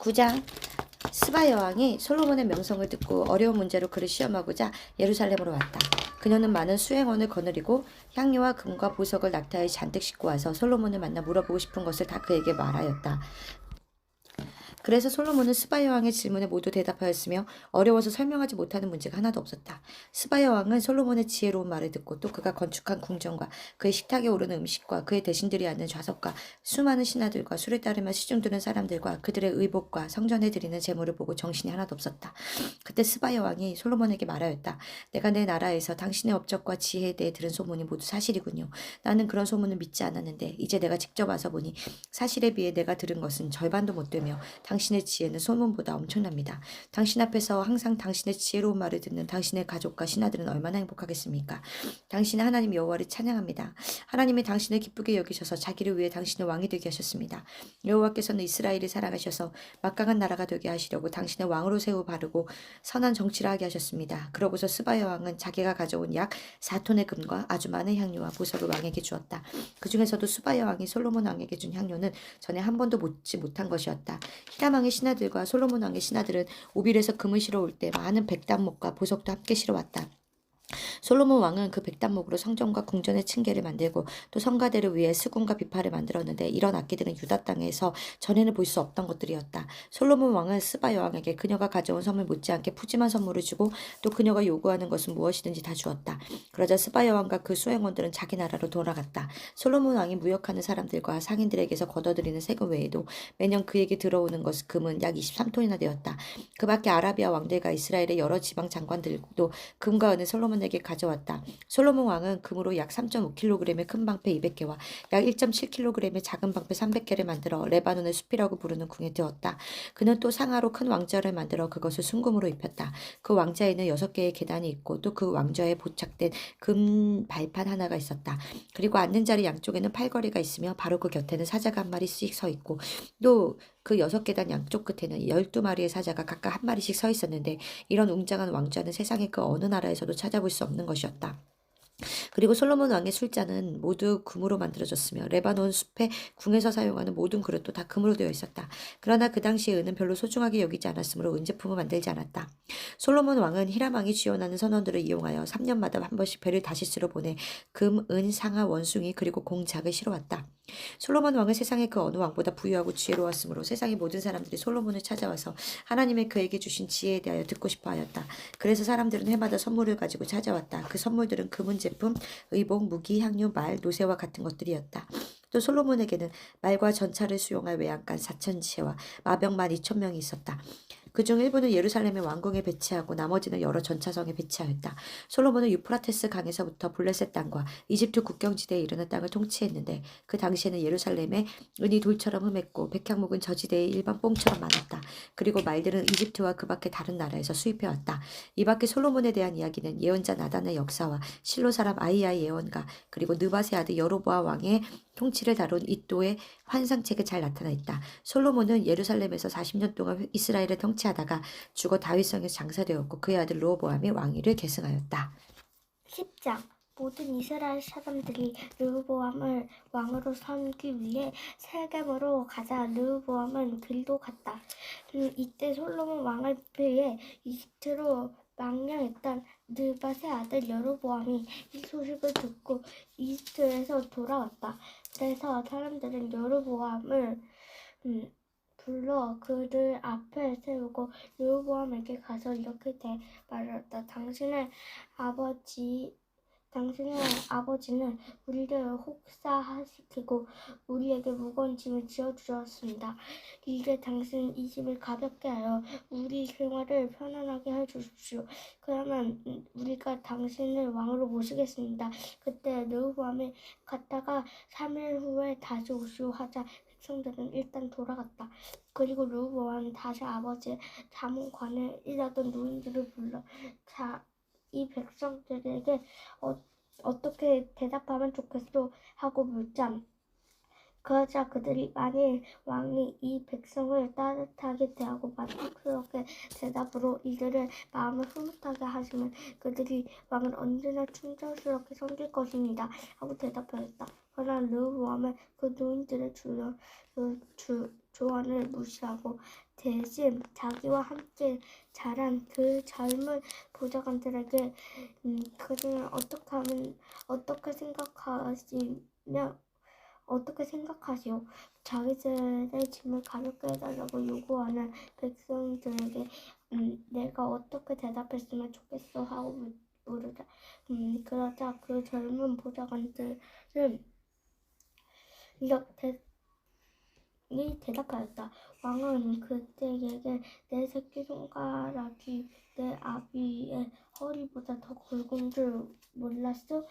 9장. 스바 여왕이 솔로몬의 명성을 듣고 어려운 문제로 그를 시험하고자 예루살렘으로 왔다. 그녀는 많은 수행원을 거느리고 향료와 금과 보석을 낙타에 잔뜩 싣고 와서 솔로몬을 만나 물어보고 싶은 것을 다 그에게 말하였다. 그래서 솔로몬은 스바 여왕의 질문에 모두 대답하였으며 어려워서 설명하지 못하는 문제가 하나도 없었다. 스바 여왕은 솔로몬의 지혜로운 말을 듣고 또 그가 건축한 궁전과 그의 식탁에 오르는 음식과 그의 대신들이 앉는 좌석과 수많은 신하들과 술에 따르며 시중드는 사람들과 그들의 의복과 성전에 드리는 제물을 보고 정신이 하나도 없었다. 그때 스바 여왕이 솔로몬에게 말하였다. 내가 내 나라에서 당신의 업적과 지혜에 대해 들은 소문이 모두 사실이군요. 나는 그런 소문을 믿지 않았는데 이제 내가 직접 와서 보니 사실에 비해 내가 들은 것은 절반도 못 되며 당신의 지혜는 소문보다 엄청납니다. 당신 앞에서 항상 당신의 지혜로운 말을 듣는 당신의 가족과 신하들은 얼마나 행복하겠습니까? 당신은 하나님 여호와를 찬양합니다. 하나님이 당신을 기쁘게 여기셔서 자기를 위해 당신을 왕이 되게 하셨습니다. 여호와께서는 이스라엘을 사랑하셔서 막강한 나라가 되게 하시려고 당신을 왕으로 세우 바르고 선한 정치를 하게 하셨습니다. 그러고서 스바 여왕은 자기가 가져온 약 4톤의 금과 아주 많은 향료와 보석을 왕에게 주었다. 그 중에서도 스바 여왕이 솔로몬 왕에게 준 향료는 전에 한 번도 먹지 못한 것이었다. 히람 왕의 신하들과 솔로몬 왕의 신하들은 오빌에서 금을 실어올 때 많은 백단목과 보석도 함께 실어왔다. 솔로몬 왕은 그 백단목으로 성전과 궁전의 층계를 만들고 또 성가대를 위해 수금과 비파를 만들었는데 이런 악기들은 유다 땅에서 전에는 볼 수 없던 것들이었다. 솔로몬 왕은 스바 여왕에게 그녀가 가져온 선물 못지않게 푸짐한 선물을 주고 또 그녀가 요구하는 것은 무엇이든지 다 주었다. 그러자 스바 여왕과 그 수행원들은 자기 나라로 돌아갔다. 솔로몬 왕이 무역하는 사람들과 상인들에게서 걷어들이는 세금 외에도 매년 그에게 들어오는 것 금은 약 23톤이나 되었다. 그 밖에 아라비아 왕들과 이스라엘의 여러 지방 장관들도 금과 은을 솔로몬에게 가져왔다. 솔로몬 왕은 금으로 약 3.5kg의 큰 방패 200개와 약 1.7kg의 작은 방패 300개를 만들어 레바논의 숲이라고 부르는 궁에 두었다. 그는 또 상하로 큰 왕좌를 만들어 그것을 순금으로 입혔다. 그 왕좌에는 6개의 계단이 있고 또 그 왕좌에 보착된 금 발판 하나가 있었다. 그리고 앉는 자리 양쪽에는 팔걸이가 있으며 바로 그 곁에는 사자가 한 마리씩 서 있고 또 그 6계단 양쪽 끝에는 12마리의 사자가 각각 한 마리씩 서 있었는데 이런 웅장한 왕좌는 세상의 그 어느 나라에서도 찾아볼 수 없는 것이었다. 그리고 솔로몬 왕의 술잔은 모두 금으로 만들어졌으며 레바논 숲의 궁에서 사용하는 모든 그릇도 다 금으로 되어 있었다. 그러나 그 당시에 은은 별로 소중하게 여기지 않았으므로 은제품을 만들지 않았다. 솔로몬 왕은 히람 왕이 지원하는 선원들을 이용하여 3년마다 한 번씩 배를 다시스로 보내 금, 은, 상하, 원숭이 그리고 공작을 실어왔다. 솔로몬 왕은 세상의 그 어느 왕보다 부유하고 지혜로웠으므로 세상의 모든 사람들이 솔로몬을 찾아와서 하나님의 그에게 주신 지혜에 대하여 듣고 싶어 하였다. 그래서 사람들은 해마다 선물을 가지고 찾아왔다. 그 선물들은 금은 제품, 의복, 무기, 향료, 말, 노새와 같은 것들이었다. 또 솔로몬에게는 말과 전차를 수용할 외양간 4,000채와 마병 12,000명이 있었다. 그중 일부는 예루살렘의 왕궁에 배치하고 나머지는 여러 전차성에 배치하였다. 솔로몬은 유프라테스 강에서부터 블레셋 땅과 이집트 국경지대에 이르는 땅을 통치했는데 그 당시에는 예루살렘에 은이 돌처럼 흠했고 백향목은 저지대에 일반 뽕처럼 많았다. 그리고 말들은 이집트와 그 밖의 다른 나라에서 수입해왔다. 이 밖에 솔로몬에 대한 이야기는 예언자 나단의 역사와 실로 사람 아이야의 예언가 그리고 느밧의 아들 여로보암 왕의 통치를 다룬 이또의 환상책에 잘 나타나 있다. 솔로몬은 예루살렘에서 40년 동안 이스라엘을 통치하다가 죽어 다윗성에서 장사되었고 그의 아들 르호보암이 왕위를 계승하였다. 10장. 모든 이스라엘 사람들이 르호보암을 왕으로 삼기 위해 세겜으로 가자 르호보암은 길도 갔다. 이때 솔로몬 왕을 위해 이집트로 망명했던 느밧의 아들 여로보암이 이 소식을 듣고 이집트에서 돌아왔다. 그래서 사람들은 여로보암을 불러 그들 앞에 세우고 르호보암에게 가서 이렇게 말했다. 당신의 아버지는 우리를 혹사시키고 우리에게 무거운 짐을 지어주었습니다. 이제 당신은 이 짐을 가볍게 하여 우리 생활을 편안하게 해주십시오. 그러면 우리가 당신을 왕으로 모시겠습니다. 그때 르호보암이 갔다가 3일 후에 다시 오시오 하자 백성들은 일단 돌아갔다. 그리고 르호보암은 다시 아버지의 자문관에 일하던 노인들을 불러 이 백성들에게 어떻게 대답하면 좋겠소? 하고 묻자. 그러자 그들이 만일 왕이 이 백성을 따뜻하게 대하고 만족스럽게 대답으로 이들의 마음을 흐뭇하게 하시면 그들이 왕을 언제나 충성스럽게 섬길 것입니다. 하고 대답하였다. 그러나 르호보암은 그 노인들의 조언을 무시하고 대신 자기와 함께 자란 그 젊은 보좌관들에게 그들은 어떻게 생각하시오? 자기들의 짐을 가볍게 해달라고 요구하는 백성들에게 내가 어떻게 대답했으면 좋겠어 하고 물으자. 그러자 그 젊은 보좌관들은 이렇게 대답하였다. 왕은 그때에게 내 새끼손가락이 내 아비의 허리보다 더 굵은 줄 몰랐소?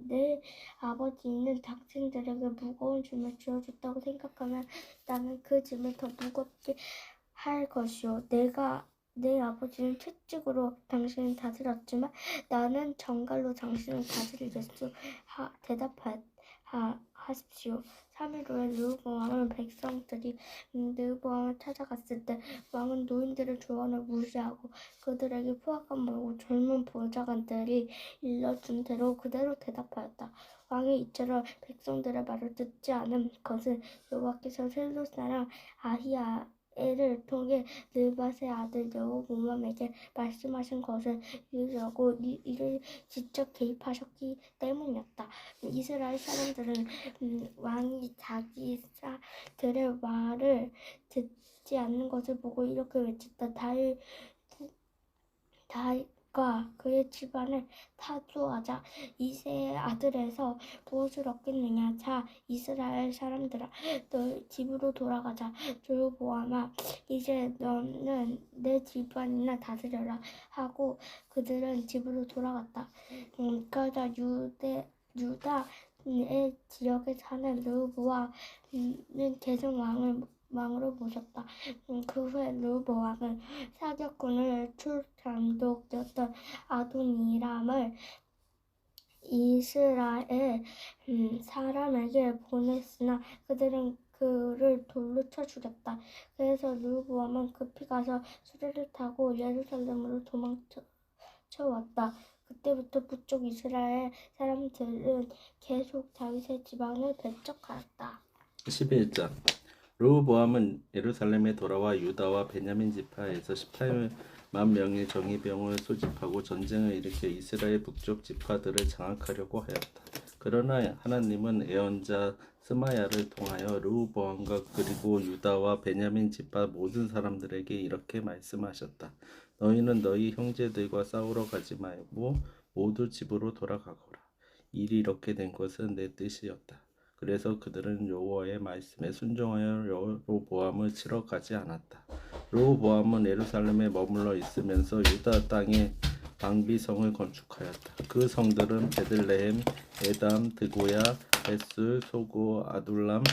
내 아버지는 당신들에게 무거운 짐을 쥐어줬다고 생각하면 나는 그 짐을 더 무겁게 할 것이오. 내 아버지는 채찍으로 당신을 다스렸지만 나는 정갈로 당신을 다스리겠소. 대답하십시오. 3일 후에 르호보암은 백성들이 르호보암을 찾아갔을 때 왕은 노인들의 조언을 무시하고 그들에게 포악한 말고 젊은 보좌관들이 일러준 대로 그대로 대답하였다. 왕이 이처럼 백성들의 말을 듣지 않은 것은 여호와께서 셀로 사람 아히야를 통해 느밧의 아들 여로보암에게 말씀하신 것을 이루려고 이를 직접 개입하셨기 때문이었다. 이스라엘 사람들은 왕이 자기들의 말을 듣지 않는 것을 보고 이렇게 외쳤다. 다윗과 그의 집안을 타도하자. 이새의 아들에서 무엇을 얻겠느냐. 자, 이스라엘 사람들아, 너희 집으로 돌아가자. 르호보암아, 이제 너는 내 집안이나 다스려라 하고 그들은 집으로 돌아갔다. 그러자 유다의 지역에 사는 르호보암은 계속 왕으로 모셨다. 그 후에 르호보암은 사격꾼을 출장독이었던 아도니람을 이스라엘 사람에게 보냈으나 그들은 그를 돌로 쳐 죽였다. 그래서 르호보암은 급히 가서 수레를 타고 예루살렘으로 도망쳐왔다. 그때부터 북쪽 이스라엘 사람들은 계속 다윗의 지방을 배척하였다. 11장 르호보암은 예루살렘에 돌아와 유다와 베냐민 지파에서 18만 명의 정예병을 소집하고 전쟁을 일으켜 이스라엘 북쪽 지파들을 장악하려고 하였다. 그러나 하나님은 예언자 스마야를 통하여 르호보암과 그리고 유다와 베냐민 지파 모든 사람들에게 이렇게 말씀하셨다. 너희는 너희 형제들과 싸우러 가지 말고 모두 집으로 돌아가거라. 일이 이렇게 된 것은 내 뜻이었다. 그래서 그들은 여호와의 말씀에 순종하여 르호보암을 치러 가지 않았다. 르호보암은 예루살렘에 머물러 있으면서 유다 땅에 방비성을 건축하였다. 그 성들은 베들레헴, 에담, 드고야, 벳술, 소고, 아둘람,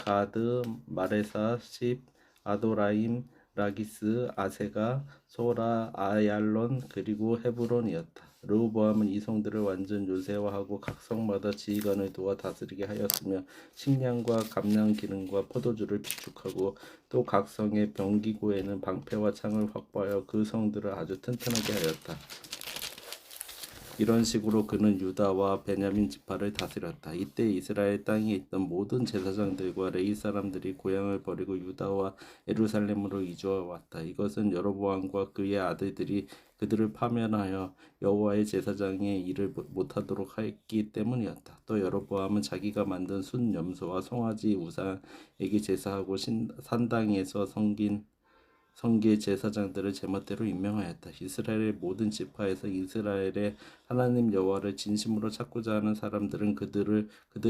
가드, 마레사, 십, 아도라임, 라기스, 아세가, 소라, 아얄론 그리고 헤브론이었다. 르호보암은 이 성들을 완전 요새화하고 각 성마다 지휘관을 두어 다스리게 하였으며 식량과 감량 기능과 포도주를 비축하고 또 각 성의 병기고에는 방패와 창을 확보하여 그 성들을 아주 튼튼하게 하였다. 이런 식으로 그는 유다와 베냐민 지파를 다스렸다. 이때 이스라엘 땅에 있던 모든 제사장들과 레위 사람들이 고향을 버리고 유다와 예루살렘으로 이주해 왔다. 이것은 여로보암과 그의 아들들이 그들을 파면하여 여호와의 제사장의 일을 못하도록 했기 때문이었다. 또 여로보암은 자기가 만든 순 염소와 송아지 우상에게 제사하고 산당에서 성기의 제사장들을 제멋대로 임명하였다. 이스라엘의 모든 지파에서 이스라엘의 하나님 여호와를 진심으로 찾고자 하는 사람들은 그들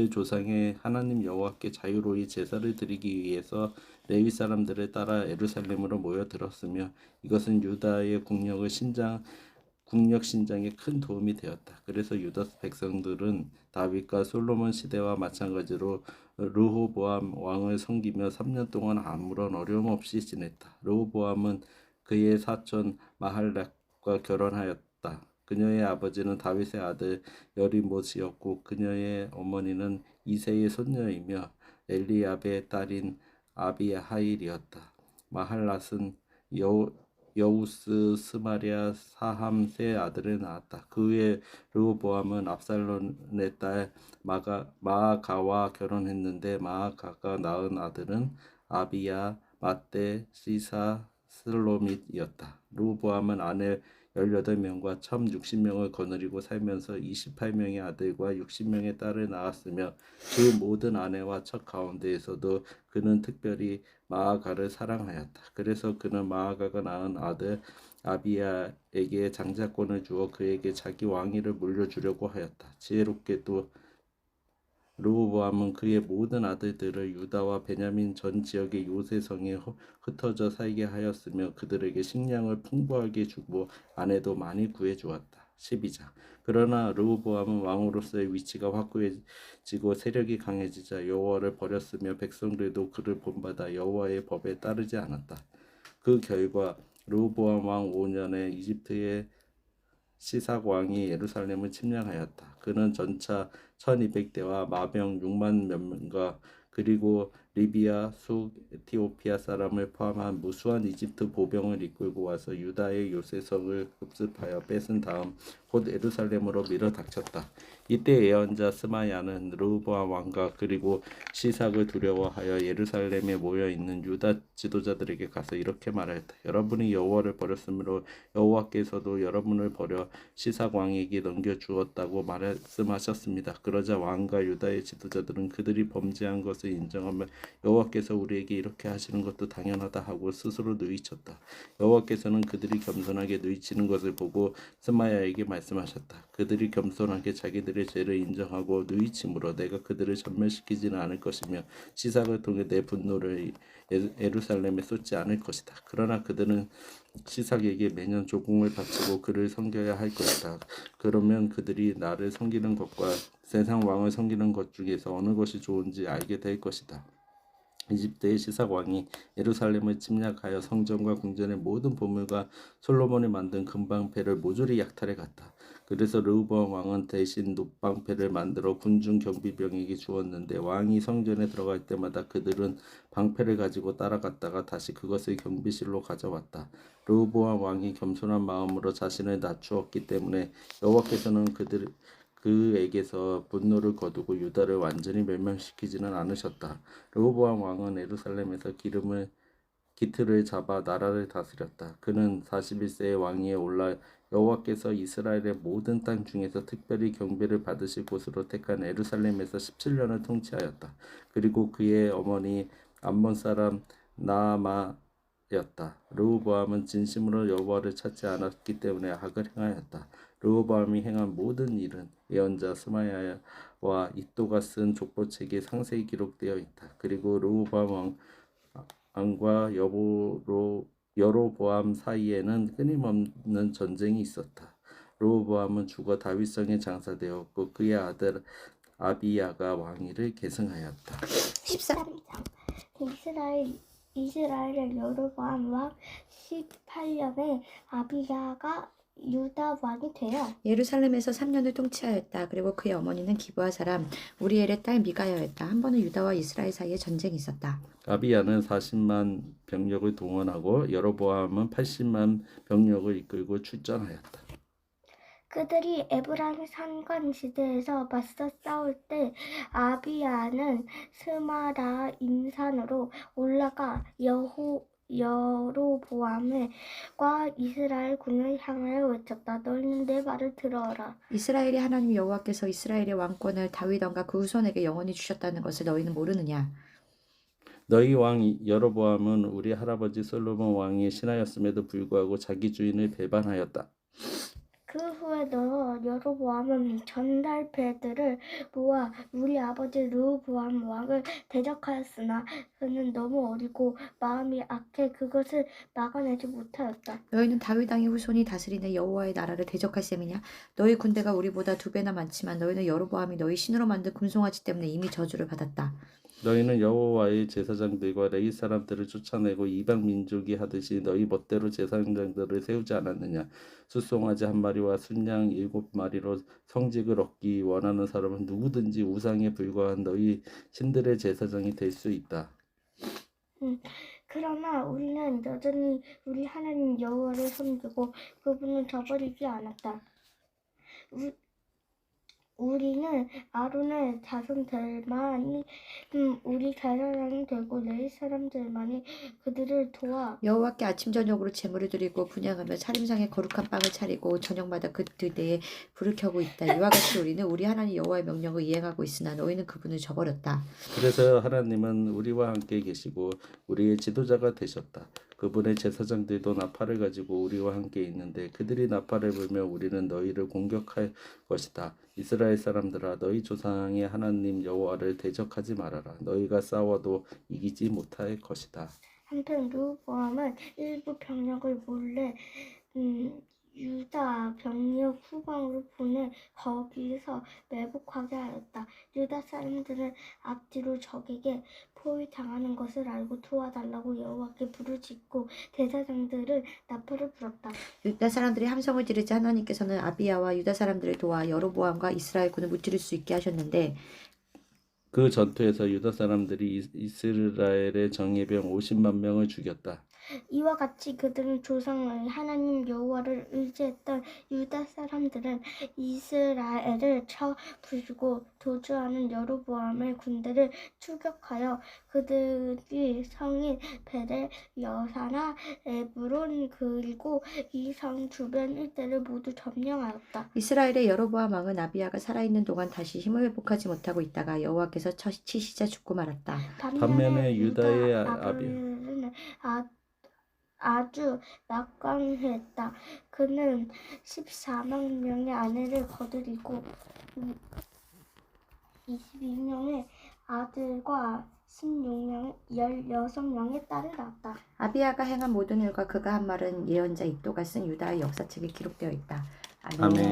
조상의 하나님 여호와께 자유로이 제사를 드리기 위해서 레위 사람들을 따라 예루살렘으로 모여들었으며 이것은 유다의 국력 신장에 큰 도움이 되었다. 그래서 유다 백성들은 다윗과 솔로몬 시대와 마찬가지로 르호보암 왕을 섬기며 3년 동안 아무런 어려움 없이 지냈다. 르호보암은 그의 사촌 마할렉과 결혼하였다. 그녀의 아버지는 다윗의 아들 여리못이었고 그녀의 어머니는 이새의 손녀이며 엘리압의 딸인 아비하일이었다. 마할랏은 여우스, 스마랴, 사함 세 아들을 낳았다. 그 후에 르호보암은 압살롬의 딸 마아가와 결혼했는데 마아가가 낳은 아들은 아비야, 마떼, 시사, 슬로밋이었다. 르호보암은 아내 18명과 첨 60명을 거느리고 살면서 28명의 아들과 60명의 딸을 낳았으며 그 모든 아내와 척 가운데에서도 그는 특별히 마아가를 사랑하였다. 그래서 그는 마아가가 낳은 아들 아비야에게 장자권을 주어 그에게 자기 왕위를 물려주려고 하였다. 지혜롭게도 르호보암은 그의 모든 아들들을 유다와 베냐민 전 지역의 요새성에 흩어져 살게 하였으며 그들에게 식량을 풍부하게 주고 아내도 많이 구해주었다. 12장. 그러나 르호보암은 왕으로서의 위치가 확고해지고 세력이 강해지자 여호와를 버렸으며 백성들도 그를 본받아 여호와의 법에 따르지 않았다. 그 결과 르호보암 왕 5년에 이집트의 시삭 왕이 예루살렘을 침략하였다. 그는 전차 1200대와 마병 6만 명과 그리고 리비아, 숲, 에티오피아 사람을 포함한 무수한 이집트 보병을 이끌고 와서 유다의 요새성을 급습하여 뺏은 다음 곧 예루살렘으로 밀어닥쳤다. 이때 예언자 스마야는 르호보암 왕과 그리고 시삭을 두려워하여 예루살렘에 모여 있는 유다 지도자들에게 가서 이렇게 말하였다. 여러분이 여호와를 버렸으므로 여호와께서도 여러분을 버려 시삭 왕에게 넘겨주었다고 말씀하셨습니다. 그러자 왕과 유다의 지도자들은 그들이 범죄한 것을 인정하며 여호와께서 우리에게 이렇게 하시는 것도 당연하다 하고 스스로 누이쳤다. 여호와께서는 그들이 겸손하게 누이치는 것을 보고 스마야에게 말씀하셨다. 그들이 겸손하게 자기들의 죄를 인정하고 누이침으로 내가 그들을 전멸시키지는 않을 것이며 시삭을 통해 내 분노를 예루살렘에 쏟지 않을 것이다. 그러나 그들은 시삭에게 매년 조공을 바치고 그를 섬겨야 할 것이다. 그러면 그들이 나를 섬기는 것과 세상 왕을 섬기는 것 중에서 어느 것이 좋은지 알게 될 것이다. 이집트의 시삭 왕이 예루살렘을 침략하여 성전과 궁전의 모든 보물과 솔로몬이 만든 금방패를 모조리 약탈해 갔다. 그래서 르호보암 왕은 대신 놋방패를 만들어 군중 경비병에게 주었는데 왕이 성전에 들어갈 때마다 그들은 방패를 가지고 따라갔다가 다시 그것을 경비실로 가져왔다. 르호보암 왕이 겸손한 마음으로 자신을 낮추었기 때문에 여호와께서는 그에게서 분노를 거두고 유다를 완전히 멸망시키지는 않으셨다. 르호보암 왕은 예루살렘에서 기틀을 잡아 나라를 다스렸다. 그는 41세의 왕위에 올라 여호와께서 이스라엘의 모든 땅 중에서 특별히 경배를 받으실 곳으로 택한 예루살렘에서 17년을 통치하였다. 그리고 그의 어머니 암몬 사람 나아마였다. 르호보암은 진심으로 여호와를 찾지 않았기 때문에 악을 행하였다. 르호보암이 행한 모든 일은 예언자 스마야와 이또가 쓴 족보책에 상세히 기록되어 있다. 그리고 르호보암 왕과 여로보암 사이에는 끊임없는 전쟁이 있었다. 르호보암은 죽어 다윗성에 장사되었고 그의 아들 아비야가 왕위를 계승하였다. 13장. 이스라엘의 여로보암 왕 18년에 아비야가 유다 왕이 되어 예루살렘에서 3년을 통치하였다. 그리고 그의 어머니는 기브아 사람 우리엘의 딸 미가야였다. 한 번은 유다와 이스라엘 사이에 전쟁이 있었다. 아비야는 40만 병력을 동원하고 여로보암은 80만 병력을 이끌고 출전하였다. 그들이 에브라임 산간지대에서 맞서 싸울 때 아비야는 스마라 인산으로 올라가 여로보암과 이스라엘 군을 향하여 외쳤다. 너희는 내 말을 들어라. 이스라엘의 하나님 여호와께서 이스라엘의 왕권을 다윗 왕과 그 후손에게 영원히 주셨다는 것을 너희는 모르느냐? 너희 왕 여로보암은 우리 할아버지 솔로몬 왕이 신하였음에도 불구하고 자기 주인을 배반하였다. 그 후에 여로보암은 전달배들을 모아 우리 아버지 르호보암 왕을 대적하였으나 그는 너무 어리고 마음이 악해 그것을 막아내지 못하였다. 너희는 다윗 왕의 후손이 다스리는 여호와의 나라를 대적할 셈이냐? 너희 군대가 우리보다 2배나 많지만 너희는 여로보암이 너희 신으로 만든 금송아지 때문에 이미 저주를 받았다. 너희는 여호와의 제사장들과 레위 사람들을 쫓아내고 이방 민족이 하듯이 너희 멋대로 제사장들을 세우지 않았느냐? 숫송아지 1마리와 순양 7마리로 성직을 얻기 원하는 사람은 누구든지 우상에 불과한 너희 신들의 제사장이 될 수 있다. 그러나 우리는 여전히 우리 하나님 여호와를 섬기고 그분을 저버리지 않았다. 우리는 아론의 자손들만이 우리 제사장이 되고 레위 사람들만이 그들을 도와 여호와께 아침 저녁으로 제물을 드리고 분향하며 차림상에 거룩한 빵을 차리고 저녁마다 그들에게 불을 켜고 있다. 이와 같이 우리는 우리 하나님 여호와의 명령을 이행하고 있으나 너희는 그분을 저버렸다. 그래서 하나님은 우리와 함께 계시고 우리의 지도자가 되셨다. 그분의 제사장들도 나팔을 가지고 우리와 함께 있는데 그들이 나팔을 불며 우리는 너희를 공격할 것이다. 이스라엘 사람들아, 너희 조상의 하나님 여호와를 대적하지 말아라. 너희가 싸워도 이기지 못할 것이다. 한편 르호보암은 일부 병력을 몰래 유다 병력 후방으로 보내 거기서 매복하게 하였다. 유다 사람들은 앞뒤로 적에게 포위당하는 것을 알고 도와달라고 여호와께 부르짖고 제사장들은 나팔을 불었다. 유다 사람들이 함성을 지르자 하나님께서는 아비야와 유다 사람들을 도와 여로보암과 이스라엘 군을 무찌를 수 있게 하셨는데 그 전투에서 유다 사람들이 이스라엘의 정예병 50만 명을 죽였다. 이와 같이 그들은 조상의 하나님 여호와를 의지했던 유다 사람들은 이스라엘을 쳐 부수고 도주하는 여로보암의 군대를 추격하여 그들이 성인 베델, 여사나, 에브론 그리고 이 성 주변 일대를 모두 점령하였다. 이스라엘의 여로보암 왕은 아비야가 살아있는 동안 다시 힘을 회복하지 못하고 있다가 여호와께서 치시자 죽고 말았다. 반면에 유다의 아비는 아주 막강했다. 그는 14만 명의 아내를 거두리고 22명의 아들과 16명의 딸을 낳았다. 아비야가 행한 모든 일과 그가 한 말은 예언자 이도가 쓴 유다의 역사책에 기록되어 있다. 아멘.